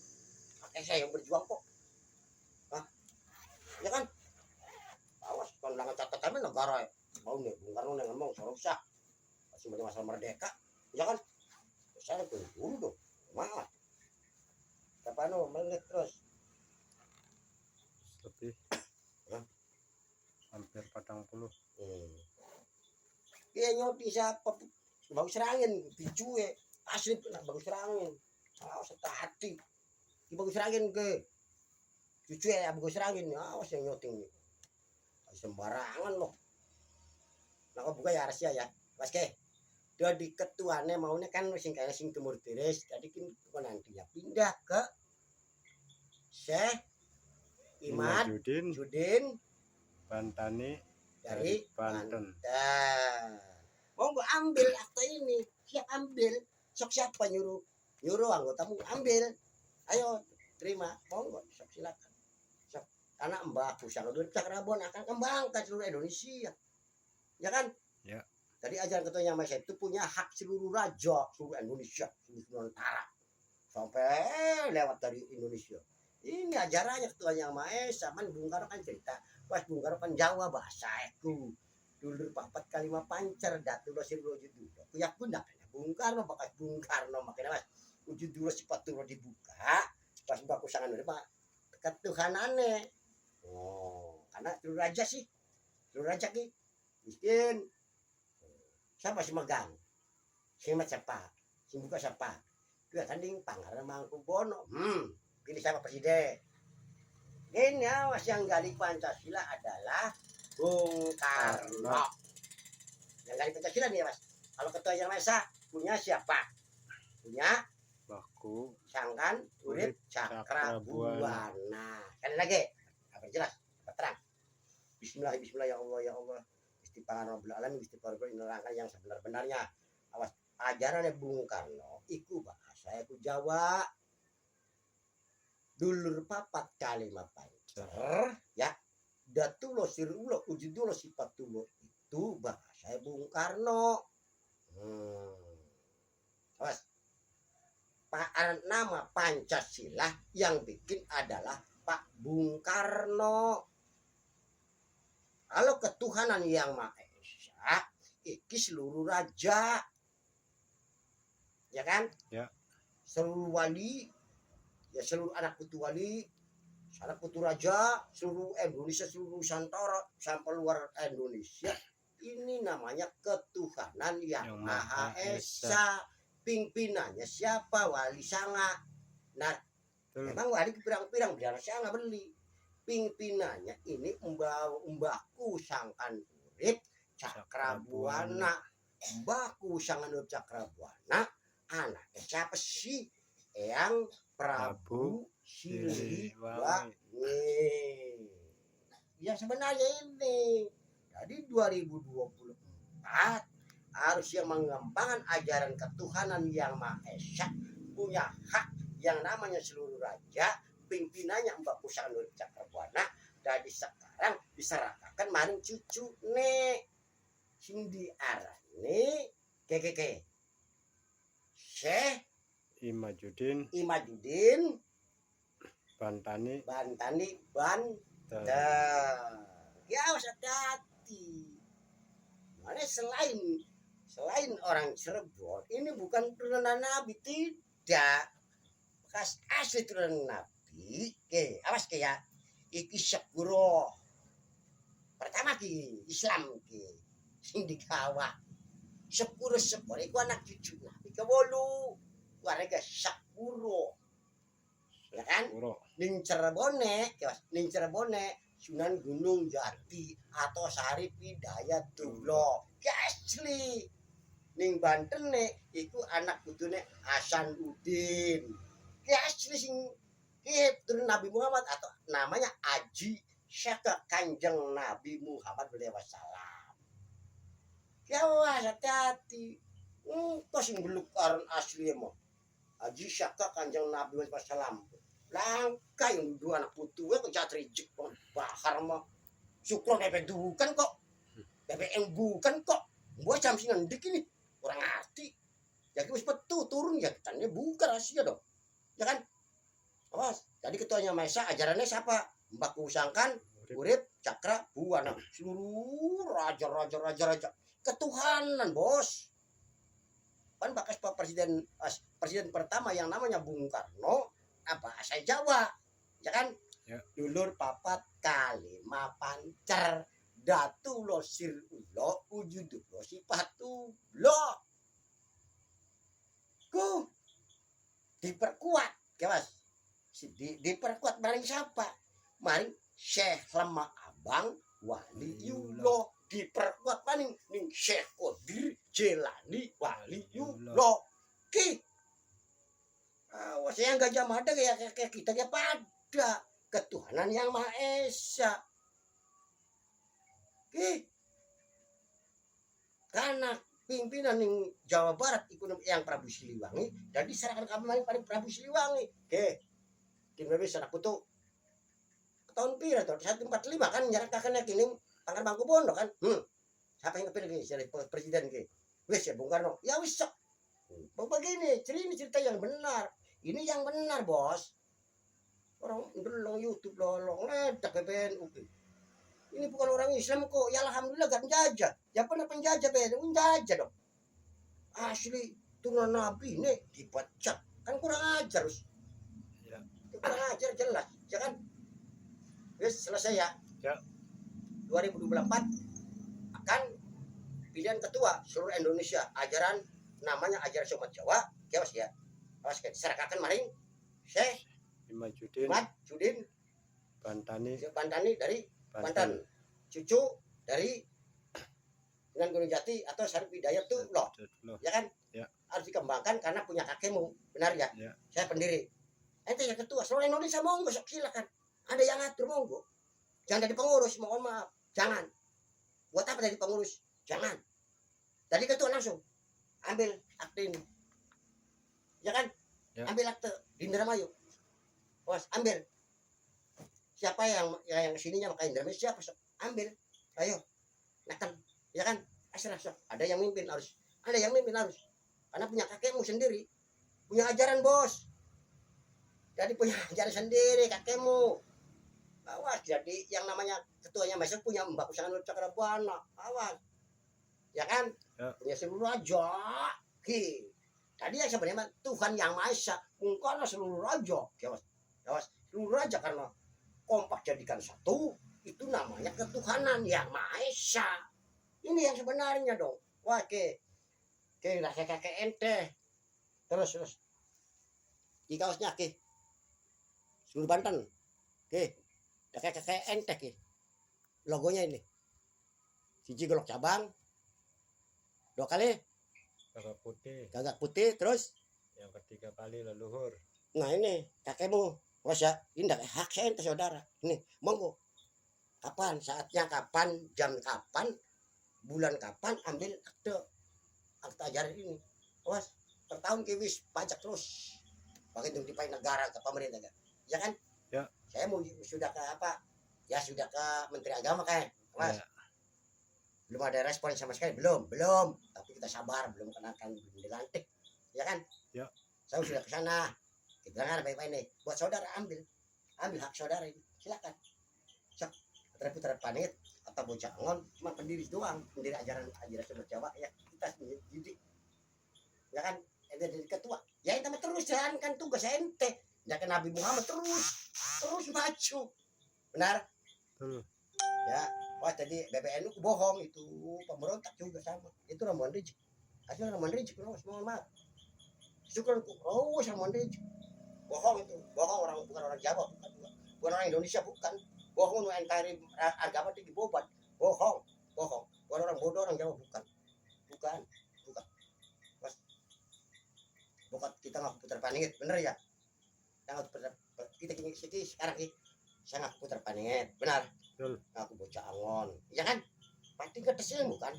Pakai saya yang berjuang kok. Hah? Ya kan? Awas kalau nggak catatan negara ya. Mau nih Bung Karno yang ngomong soal rusak. Masih banyak masalah merdeka. Ya kan? Saya tunggu dulu dong. Maaf. Kapan melihat terus? Lebih. Hah? Hampir 40. Iya nyoti siapa? Bagus serangin, dicuek. Asli pernah bagus serangin. Awas hati. Bagus serangin ke. Cucu ya bagus serangin. Awas yang nyoting. Sembarangan loh. Nah kok buka ya rahasia ya. Mas ke. Dia di ketuanya maunya kan sing kaya sing Timur Tiris. Jadi kan nantinya pindah ke Syekh Imad Judin Bantani dari Banten. Mau gue ambil akta ini, siap ambil. Sok siapa nyuruh anggotamu ambil. Ayo terima, mau nggak? Sok silakan. Sok. Karena Mbak Pusang udah Cakrabon akan kembangkan seluruh Indonesia, ya kan? Ya. Jadi ajaran ketua yang Maha Esa itu punya hak seluruh raja, seluruh Indonesia, seluruh Nusantara, sampai lewat dari Indonesia. Ini ajarannya ketua yang Maha Esa. Man Bung Karno kan cerita, pas Bung Karno kan Jawa bahasa aku. Dulu papat kalimat pancer datu lo siru judu. Kuyak pun dah Bung Karno pakai Bung Karno makanya mas ujud dulu sifat dulu dibuka pas baku sangan pak ketuhanane. Oh karena dulu raja sih dulu raja ki miskin siapa sih megang si siapa si buka siapa dia tanding Pangeran Mangkubono pilih siapa presiden ini awas yang gali Pancasila adalah Bung Karno. Yang gali Pancasila nih mas. Kalau ketua yang Maha Esa punya siapa? Punya Baku Sangkan Urip Cakrabuana. Sekali lagi, apa jelas? Apa terang? Bismillah, Bismillah ya Allah ya Allah. Istighfar Rabbul Alamin, istighfar nerangkan yang sebenar-benarnya. Awas ajarannya Bung Karno, iku bahasa iku Jawa. Dulur papat kalimat pancer, ya. Datulo sirulo ujidulo sipatulo itu bahasa Bung Karno. Awas. Nama Pancasila yang bikin adalah Pak Bung Karno. Kalau ketuhanan yang Maha Esa, iki seluruh raja, ya kan? Ya. Seluruh wali, ya seluruh anak putu wali. Anak putu raja, seluruh Indonesia, seluruh Nusantara sampai luar Indonesia. Ini namanya ketuhanan yang Maha Esa. Pimpinannya siapa? Wali Sanga. Nah, memang wali pirang-pirang biar Sanga beli. Pimpinannya ini Mbahku Sangkan urip Cakrabuana. Baku sangan urip Cakrabuana. Anaknya siapa sih? Eyang Prabu Siliwangi. Yang sebenarnya ini. Jadi 2024 harus yang mengembangkan ajaran ketuhanan yang Maha Esa, punya hak yang namanya seluruh raja, pimpinannya Mbak Pusaka Nur Cakrabuana. Dari sekarang diserahkan maring cucu nek sing diarani kekeke Syekh Imajuddin Bantani Banten. Ya harus hati-hati. Mana selain orang Cirebon ini bukan turunan Nabi, tidak. Bekas asli turunan Nabi. Awas ya. Iki sepuro. Pertama ki Islam ki sing digawa. Sepuro iku anak cucu Nabi kewolu. Warga sepuro. Ya kan? Ning Cirebone, Sunan Gunung Jati atau Sarip Hidayatullah. Asli. Ning Banten iku anak putune Hasanuddin. Asli sing turun Nabi Muhammad atau namanya Aji Syekh Kanjeng Nabi Muhammad SAW. Ya wah hati-hati. Kok sing beluk aran asli mah. Aji Syekh Kanjeng Nabi Muhammad SAW. Langka yang dua anak putu kok jatri jek bahar mah syukur bebek bukan kok bebek yang bukan kok gua jam sih ngendik ini orang arti jadi wis petu turun ya katanya bukan rahasia dong ya kan awas jadi ketuanya Maesa ajarannya siapa Mbak Kusangkan urip Cakrabuana seluruh raja ketuhanan bos kan bekas presiden pertama yang namanya Bung Karno bahasa Jawa ya kan ya. Dulur papat kalima pancer datu lo sir ulo wujud lo sipatu lo ku diperkuat ya mas diperkuat maring siapa maring Syekh Lemah Abang Waliullah diperkuat maring ning Syekh Qadir Jilani Waliullah ki awas yang Gajah Mada kayak kita kayak pada ketuhanan yang Maha Esa. Karena pimpinan yang Jawa Barat ikut yang Prabu Siliwangi dan diserahkan kami pada Prabu Siliwangi. Tim bisa nak putu tahun pira tahun 145 kan jarak kakaknya kini Pangkal Bangku Bondo kan. Siapa yang kepilih jadi presiden ke? Wes ya Bung Karno. Ya wis. Begini, cerita yang benar. Ini yang benar, bos. Orang belum YouTube lolong ledak PBNU. Ini bukan orang Islam kok. Ya alhamdulillah gak penjajah. Ya pernah penjajah PBNU, penjajah dong. Asli turunan Nabi ini dipecat. Kan kurang ajar, Us. Ya. Kurang ajar jelas, ya kan? Wes selesai ya. Ya. 2024 akan pilihan ketua seluruh Indonesia. Ajaran namanya ajaran Somat Jawa. Ya, Mas ya. Awas diserahkan maring Syekh Imajuddin Bantani dari Banten. Cucu dari Sunan Gunung Jati atau Sarip Hidayatullah. Ya kan? Ya. Harus dikembangkan karena punya kakekmu. Benar ya? Ya. Saya pendiri. Ente yang ketua. Seluruh Indonesia monggo silakan. Ada yang ngatur monggo. Jangan jadi pengurus, mohon maaf. Jangan. Buat apa jadi pengurus? Jangan. Jadi ketua langsung ambil akte ini. Ya kan? Ya. Ambil akte di Indramayu. Was, ambil. Siapa yang sininya maka Indramayu siapa? Ambil. Ayo. Nakan. Ya kan? Asrah. Ada yang mimpin harus. Karena punya kakekmu sendiri. Punya ajaran, Bos. Jadi punya ajaran sendiri kakekmu. Awas, jadi yang namanya ketuanya Maesa punya Mbak Pusaka Nur Cakrabuana. Awas. Ya kan? Ya. Punya seluruh raja. Tadi yang sebenarnya Tuhan yang Maha Esa, karena seluruh raja, jawas, seluruh raja karena kompak jadikan satu, itu namanya ketuhanan yang Maha Esa. Ini yang sebenarnya dong. Wah, kakek ente. Terus. Di kaosnya seluruh Banten. Kakek ente logonya ini. siji golok cabang, 2 kali Gagak putih. gagak putih, terus Yang ketiga kali leluhur. nah ini kakekmu, Mas ya, ini hak saya ente saudara. Ini monggo. Kapan saatnya, kapan jam, kapan bulan, kapan ambil akte ajaran ini. Awas, per tahun kiwis pajak terus. Pakai untuk dipakai negara ke pemerintah kan. Ya kan? Ya. Saya mau sudah ke apa? Ya sudah ke Menteri Agama kan, Mas. Ya. Belum ada respon sama sekali, belum. Tapi kita sabar, belum kenakan, belum dilantik. Ya kan? Ya. Saya sudah ke sana. Kita dengar baik-baik nih. Buat saudara ambil hak saudara ini. Silakan. Sok, putar panit atau bocah angon cuma pendiri doang, pendiri ajaran sumber Jawa ya, kita didik. Ya kan? Ente jadi ketua. Ya ente terus jalankan tugas ente. Ya kan Nabi Muhammad terus maju. Benar? Betul. Ya. Wah, tadi BPNU bohong, itu pemberontak juga sama. Itu Ramon Rizki. Hasil Ramon Rizki, mohon maaf. Syukur Ramon Rizki. Bohong itu, bohong, bukan orang Jawa, bukan orang Indonesia, bukan. Bohong nu NKRI agama tinggi bobat. Bohong. Bukan orang bodoh, orang Jawa, bukan. Mas, bukan kita ngaku putar paningit, bener ya? Kita sekarang saya ngaku putar paningit, benar? Betul. Aku bocah angon, ya kan? Pasti kertas ilmu kan?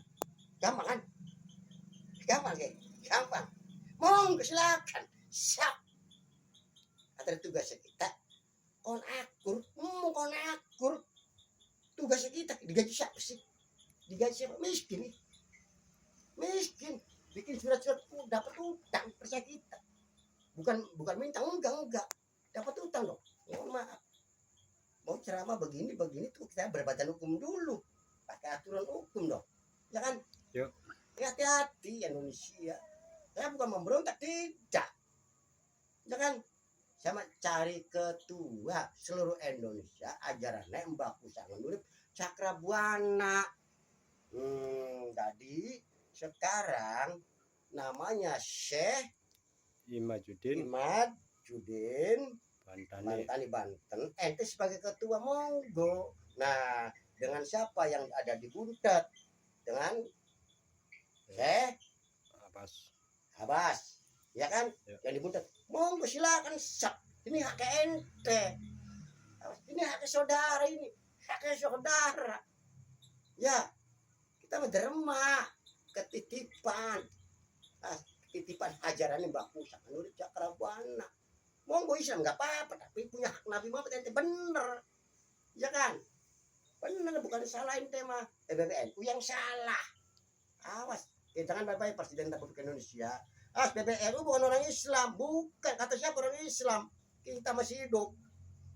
Gampang kan? Gampang. Monggo silakan. Siap. Ada tugas kita. Kon akur. Tugas kita digaji siapa sih? Digaji siapa? Miskin. Bikin surat-surat dapat utang percaya kita. Bukan minta, enggak. Dapat utang dong. Mohon maaf. Mau ceramah begini tuh kita berbadan hukum dulu, pakai aturan hukum dong, ya kan? Yuk. Hati-hati Indonesia. Saya bukan memberontak, tidak, ya kan? Sama cari ketua seluruh Indonesia ajarannya Mbak Kusangan Urip Cakrabuana. Jadi sekarang namanya Syekh Imajuddin Bantani Banten, ente sebagai ketua monggo. Nah, dengan siapa yang ada di Buntet? Dengan Abbas, ya kan? Ya. Yang di Buntet. Monggo silakan sak. Ini hak ente. Ini hak saudara ini. Hak saudara. Ya, kita menderma ketitipan. Titipan ajaran Mbak Kusangan Urip Cakrabuana. Monggo Islam nggak apa-apa, tapi punya hak Nabi Muhammad ente bener, ya kan? Bener, bukan salahin tema BPNU yang salah. Awas, jangan baik-baik Presiden Republik Indonesia. BPNU bukan orang Islam, bukan. Kata siapa orang Islam? Kita masih hidup,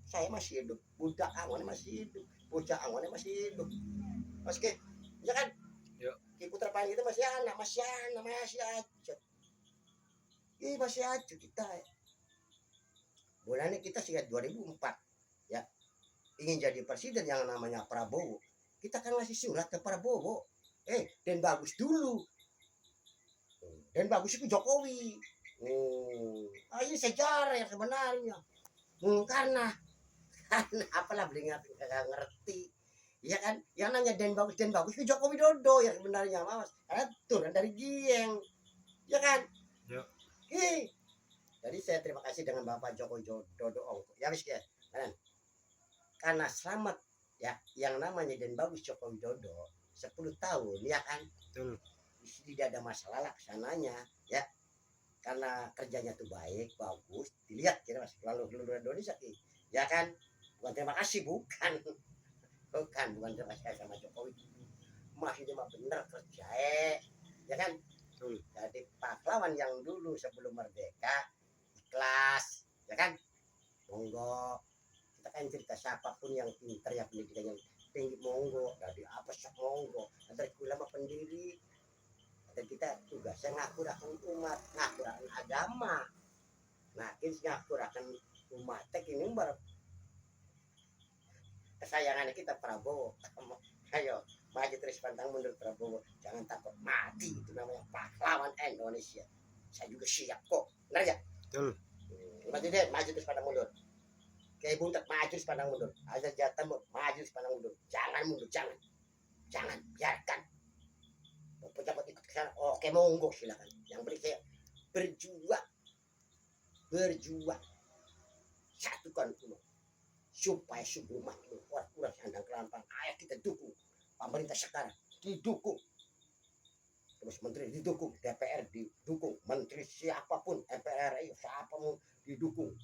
saya masih hidup, budak angonnya masih hidup, bocah angonnya masih hidup. Oke, ya kan? Yuk. Putra panjang kita masih aja. Masih aja kita. Bulannya kita sejak 2004 ya, ingin jadi presiden yang namanya Prabowo. Kita kan ngasih surat ke Prabowo, dan bagus dulu, dan bagus itu Jokowi. Ini sejarah yang sebenarnya. Karena apalah beli nggak ngerti, ya kan? Yang nanya dan bagus itu Jokowi Dodo yang sebenarnya, mas. Karena turun dari Gieng, ya kan? Ya. Jadi saya terima kasih dengan Bapak Joko Widodo. Ya wis ya. Karena selamat ya yang namanya dan bagus Joko Widodo 10 tahun, ya kan? Betul. Tidak ada masalah laksananya ya. Karena kerjanya tuh baik, bagus, dilihat kira Mas lalu seluruh Indonesia ya kan? Bukan terima kasih, bukan terima kasih sama Jokowi. Masih cuma bener kerja ya kan? Betul. Jadi pahlawan yang dulu sebelum merdeka ikhlas, ya kan? Monggo. Kita kan cerita siapapun yang pintar, yang pendidikan yang tinggi, monggo. Dari apa sih monggo. Dari ulama pendiri. Dan kita tugasnya ngakurakan umat, ngakurakan agama. Nah, ini ngakurakan umat. Ini baru kesayangannya kita Prabowo. Ayo, maju terus pantang mundur Prabowo. Jangan takut mati. Itu namanya pahlawan Indonesia. Saya juga siap kok. Benar ya? Betul. Maju terus pandang mundur. Kayak Buntet maju terus pandang mundur. Ada jatah maju terus pandang mundur. Jangan mundur, jangan jangan biarkan pejabat ikut ke sana. Oke, monggo silakan. Yang penting saya berjuang satukan umat supaya sebelum makmur orang sandang kelampang. Ayo kita dukung pemerintah sekarang, didukung terus, menteri didukung, DPR didukung, menteri siapapun, MPR siapapun didukung,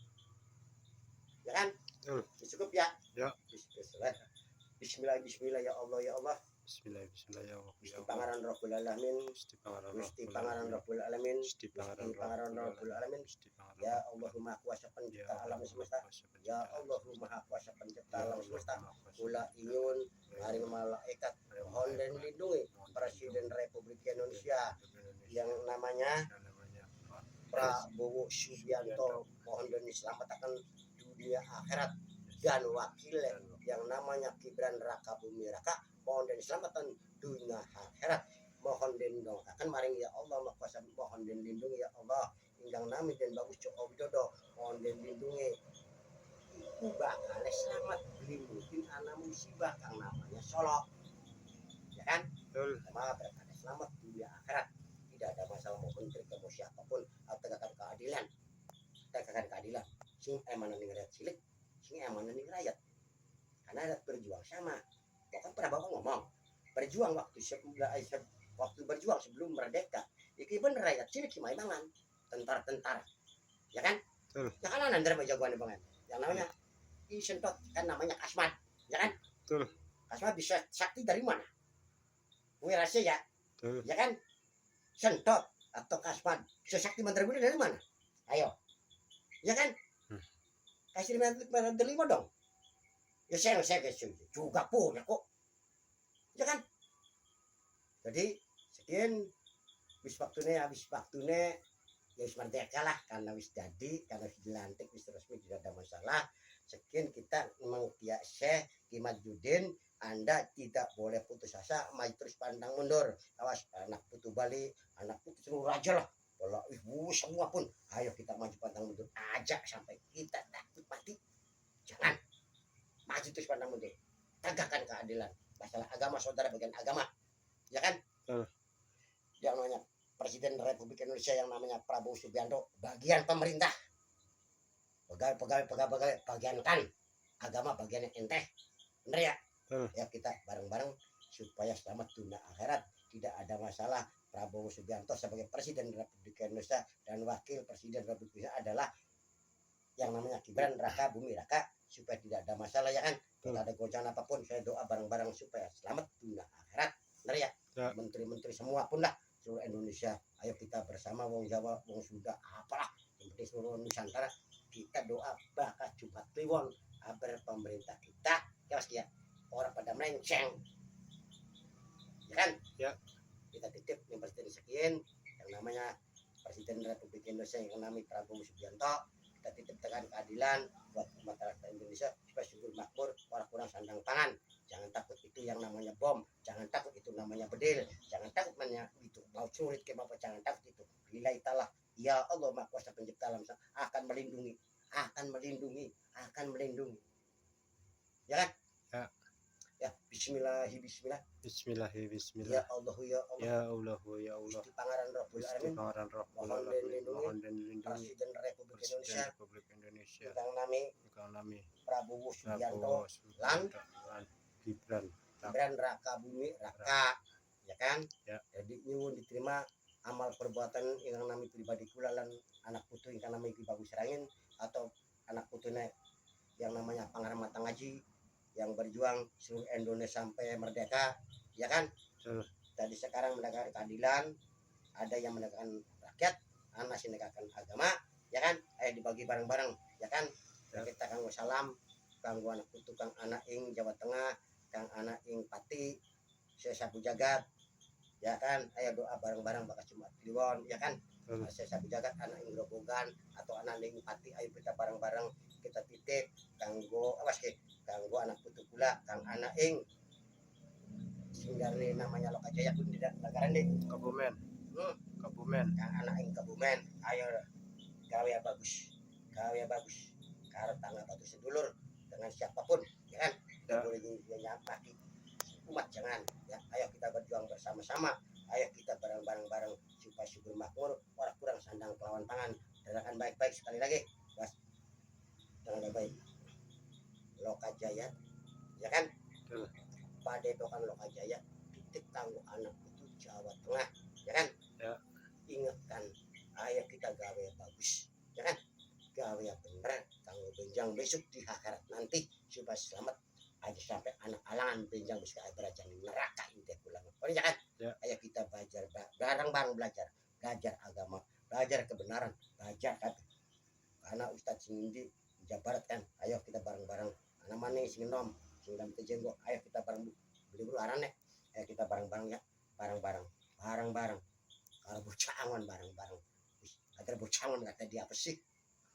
ya kan? Cukup ya. Bismillah, Bismillah, ya Allah, ya Allah. Bismillah, Bismillah, ya Allah. Gusti Pangeran Rabbul Alamin. Gusti Pangeran Rabbul Alamin. Gusti Pangeran Rabbul Alamin. Ya Allahumma kuasa pencipta alam semesta. Ya Allahumma kuasa pencipta alam semesta. Kula ingin maring malaikat mohon dan lindungi Presiden Republik Indonesia yang namanya Prabowo Subianto, mohon dan diselamatkan dunia akhirat, dan wakil yang namanya Gibran Raka Bumi Raka, mohon dan diselamatkan dunia akhirat, mohon dan doakan maring ya Allah makuasa, mohon dan lindungi ya Allah ingkang nami dan bagus Joko Widodo, mohon dan lindungi iku bakal selamat limutin anak musibah kang namanya Solo, ya kan? Sama bakal selamat dunia akhirat, tidak ada masalah mau menteri ke mau siapapun, tegakkan keadilan sing emanan ning rakyat cilik, sing emanan ning rakyat, karena ada berjuang sama. Bahkan pernah bapak ngomong berjuang waktu berjuang sebelum merdeka iki bener rakyat cilik cuma ibangan tentara, ya kan? Ya kan nanti jagoan banget yang namanya Isentot, kan namanya Kasmat, ya kan? Kasmat bisa sakti dari mana? Gue rasa ya, ya kan? Sentot atau Kasmat bisa sakti menteri dari mana? Ayo, ya kan? Kasih menteri lima dong. Ya saya juga punya kok, ya kan? Jadi sekian habis waktunya ya wis merdeka lah, karena wis jadi, karena wis dilantik, wis resmi, tidak ada masalah. Sekian kita memang tiak Syekh Imaduddin, Anda tidak boleh putus asa, maju terus pandang mundur. Awas anak putu Bali, anak putu seluruh raja lah, kalau ibu semua pun, ayo kita maju pandang mundur aja sampai kita takut mati. Jangan maju terus pandang mundur, tegakkan keadilan. Masalah agama saudara bagian agama, ya kan? Yang namanya Presiden Republik Indonesia yang namanya Prabowo Subianto bagian pemerintah, pegawai bagian kan agama bagian yang enteh, bener ya? Ya kita bareng-bareng supaya selamat dunia akhirat, tidak ada masalah. Prabowo Subianto sebagai Presiden Republik Indonesia dan Wakil Presiden Republik Indonesia adalah yang namanya Gibran Raka Bumi Raka, supaya tidak ada masalah, ya kan? Tidak ada goncang apapun, saya doa bareng-bareng supaya selamat dunia akhirat, bener ya? Menteri-menteri semua pun lah seluruh Indonesia, ayo kita bersama wong Jawa, wong Sunda, apalah yang penting seluruh Nusantara kita doa bakat Jumat Kliwon agar pemerintah kita ya orang pada melenceng, ya kan? Ya. Kita titip yang Presiden sekian yang namanya Presiden Republik Indonesia yang namanya Prabowo Subianto, kita titip tekan keadilan buat masyarakat Indonesia supaya subur makmur, orang kurang sandang pangan. Jangan takut itu yang namanya bom, jangan takut itu namanya bedil, jangan takut namanya itu mau sulit ke apa, jangan takut itu. Lillahi ta'ala, ya Allah Maha Kuasa Pencipta alam akan melindungi, ya kan? Ya, bismillah. Ya Allah, ya Allah. Gusti Pangeran Rabbul Alamin, mohon dan lindungi Presiden Republik Indonesia yang nami Prabowo Subianto lan Gibran Raka Bumi Raka, ya kan? Jadi nyuwun diterima amal perbuatan yang nami pribadi kula lan anak putu yang nami Ki Bagus Rangin atau anak putune yang namanya Pangeran Matang Ngaji yang berjuang seluruh Indonesia sampai merdeka, ya kan? Tadi sekarang menegakkan keadilan, ada yang menegakkan rakyat, anak sih menegakkan agama, ya kan? Ayo dibagi bareng-bareng, ya kan? Kita kanggo salam, kanggo anak putu kang anak ing Jawa Tengah, kang anak ing Pati, saya sabu jagat, ya kan? Ayo doa bareng-bareng bakat Jumat Kliwon, ya kan? Saya sabu jagat anak ing Grobogan atau anak ing Pati, ayo kita bareng-bareng kita titip kanggo kanggo anak putu pula kang anak ing singgari namanya Lokajaya pun tidak negara nih Kebumen kang anak ing Kebumen, ayo gawe bagus karo tangga batu sedulur dengan siapapun, ya kan? Boleh nyamaki umat jangan ya. Ayo kita berjuang bersama-sama, ayo kita bareng-bareng supaya subur makmur, orang kurang sandang kelawan tangan. Gerakan baik-baik sekali lagi Mas, dengan baik Lokajaya ya kan, Padepokan Lokajaya titik tangguh anak itu Jawa Tengah ya kan ya. Ingatkan, ayo kita gawe bagus ya kan, gawe yang bener kanggo benjang besok di akhirat nanti supaya selamat aja sampai anak alangan benjang bisa belajar neraka ini pulang. Oh ya kan? Ya. Ayo kita belajar bareng-bareng belajar agama, belajar kebenaran, belajar kan. Karena Ustadz Sindi Jawa Barat kan, ayo kita bareng-bareng. Anak mana sing nom, sing dam jenggo, ayo kita bareng beli buru arane. Ayo kita bareng-bareng ya, bareng-bareng. Kalau bocangan bareng-bareng. Agar bocangan kata dia apa sih?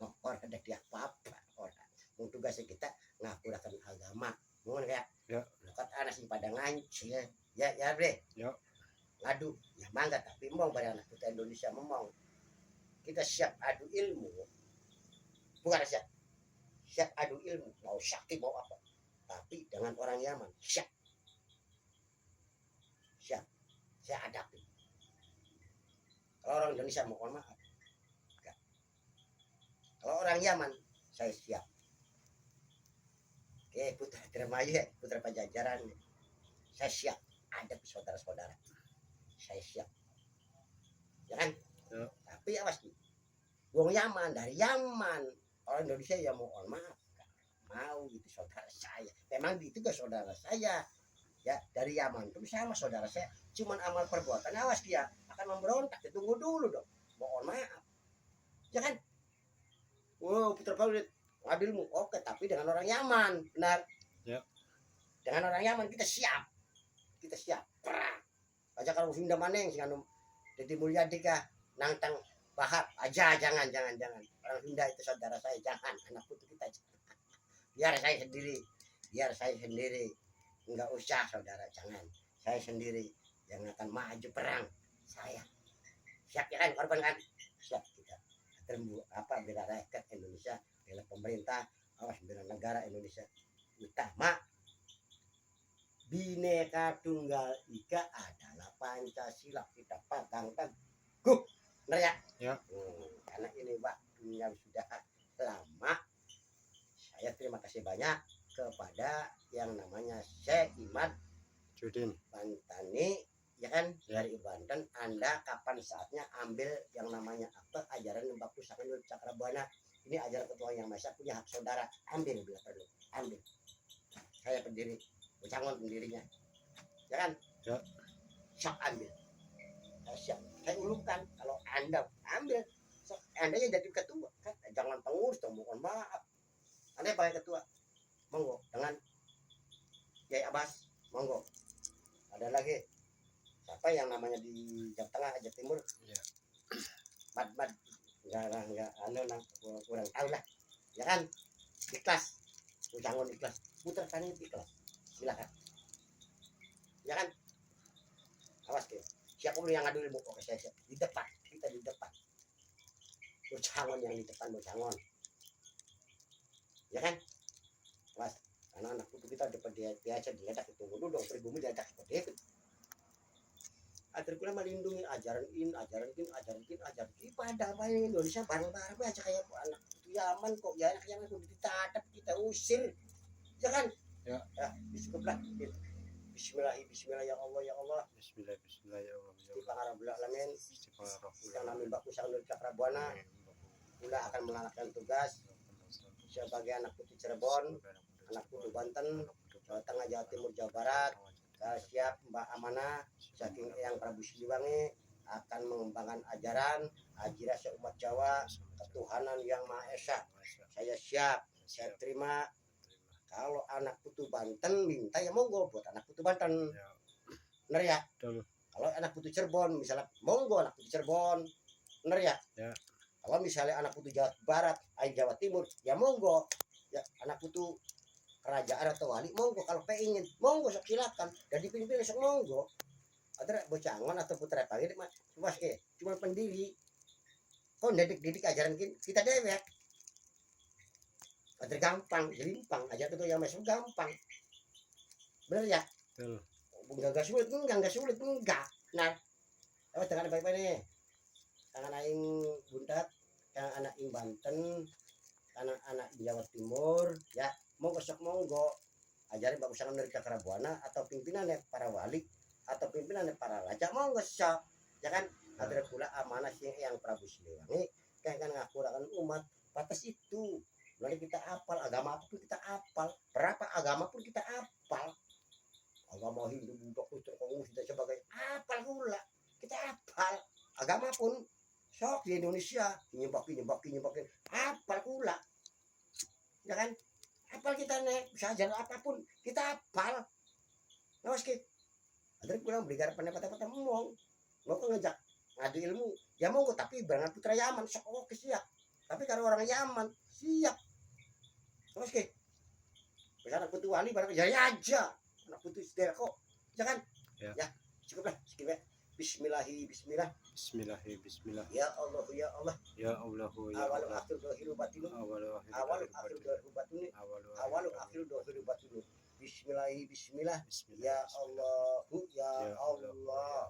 Orang ada dia apa-apa orang. Mau tugasnya kita ngapurakan agama. Mohon kayak Ya. Lekat anak sing pada ngancil ya bre Ya. ngadu ya mangga tapi mau bari anak kita Indonesia memang kita siap adu ilmu, bukan siap adu ilmu, mau sakti mau apa tapi dengan orang Yaman siap saya hadapi. Kalau orang Indonesia mohon maaf enggak. Kalau orang Yaman saya siap. Oke, Putra Indramayu, Putra Pajajaran, saya siap ada saudara-saudara, saya siap, ya kan? Ya. Tapi awas nih, wong Yaman dari Yaman, orang Indonesia ya mohon maaf, gak mau gitu saudara saya, memang itu ke saudara saya, ya dari Yaman itu sama saudara saya, cuman amal perbuatan awas dia akan memberontak, tunggu dulu dong, mohon maaf, ya kan? Wow, Putra Paulid adilmu oke tapi dengan orang Yaman benar ya. Dengan orang Yaman kita siap perang aja. Kalau Sunda maneng sing anu Deddy Mulyadi kah nantang Bahar aja, jangan orang Sunda itu saudara saya, jangan anak putu kita biar saya sendiri enggak usah saudara, jangan saya sendiri yang akan maju perang, saya siap ya kan, korban kan siap kita apa bela rakyat Indonesia, bela pemerintah, awas bela negara Indonesia, utama Bhinneka Tunggal Ika adalah Pancasila, kita pegang teguh, benar ya? Ya. Karena ini waktunya sudah lama, saya terima kasih banyak kepada yang namanya Syekh Imad Judin Bantani ya kan, dari Banten. Anda kapan saatnya ambil yang namanya apa ajaran yang bagus sangat Cakrabuana ini, ajaran ketua yang masa punya hak saudara, ambil bila perlu, ambil. Saya pendiri Bocangon pendirinya ya kan ya. Sok ambil, saya siap, saya ulungkan kalau Anda ambil sok, Anda yang jadi ketua kan, jangan pengurus dong, mohon maaf. Anda pakai ketua monggo, dengan Kiai Abbas monggo, ada lagi siapa yang namanya di Jawa Tengah, Jawa Timur ya. Bad enggak anu kurang tahu lah ya kan, ikhlas Bocangon ikhlas, Putra Tani ikhlas, silakan ya kan. Awas ke siapa yang ngadu ilmu, oke saya siap di depan, kita di depan Bocangon, yang di depan Bocangon ya kan. Awas anak-anak putu kita dapat dia biasa diledak, tunggu dulu dong pribumi diledak seperti itu. Agar kula melindungi ajaran in pada apa Indonesia bareng-bareng aja kayak anak itu Yaman kok ya, anak yang udah ditatap kita usir ya kan ya. Bismillah ya Allah Bismillah ya Allah di pangarabul alamin kita namin baku sang dari Cakrabuana udah akan melaksanakan tugas sebagai anak putih Cirebon, anak putih Banten, Jawa Tengah, Jawa Timur, Jawa Barat. Siap Mbak Amanah saking yang Prabu Siliwangi akan mengembangkan ajaran ajira seumat Jawa, ketuhanan yang Maha Esa. Saya siap, saya terima. Kalau anak putu Banten minta ya monggo buat anak putu Banten, bener ya? Kalau anak putu Cirebon misalnya monggo anak putu Cirebon, bener ya? Kalau misalnya anak putu Jawa Barat, Jawa Timur ya monggo ya, anak putu kerajaan atau wali monggo, kalau pengen monggo sok silakan, dan dipilih sok monggo. Ada Bocangon atau Putra Pagi mah luas cuma pendiri kok didik ajaran kita dewek ada gampang, limpang aja tuh yang masuk gampang, bener ya? enggak sulit enggak. Nah, apa dengan baik-baik nih. Tangan aing buntat, tangan anak ing Banten, tangan anak Jawa Timur, ya. Monggo sok monggo. Ajarin bagus sangat dari Karabuana atau pimpinannya para wali atau pimpinannya para raja monggo sok. Ya kan? Ada pula amanah sih yang Prabu Siliwangi kan ngaku umat batas itu. Nanti kita apal agama apapun kita apal, berapa agama pun kita apal. Agama Hindu, Buddha, Kristen, Komunis dan sebagainya apal pula kita apal. Agama pun sok di Indonesia nyebakin apal pula. Ya kan? Apal kita nih bisa ajar apapun kita apal. Nah, meski ada pulang beli garap pendapat ngomong mau ngejak ngadu ilmu ya monggo tapi berangkat putra Yaman sok oke siap. Tapi kalau orang Yaman siap. Meski anak putu wali barang ya aja anak putu saudara kok jangan ya cukup lah sekian Bismillahi Bismillah Bismillah ya Allah ya Allah ya Allah ya awal Allah akhir dohiru batinu awal awal akhir dohiru batinu awal akhir dohiru batinu Bismillahi Bismillah ya Allah ya Allah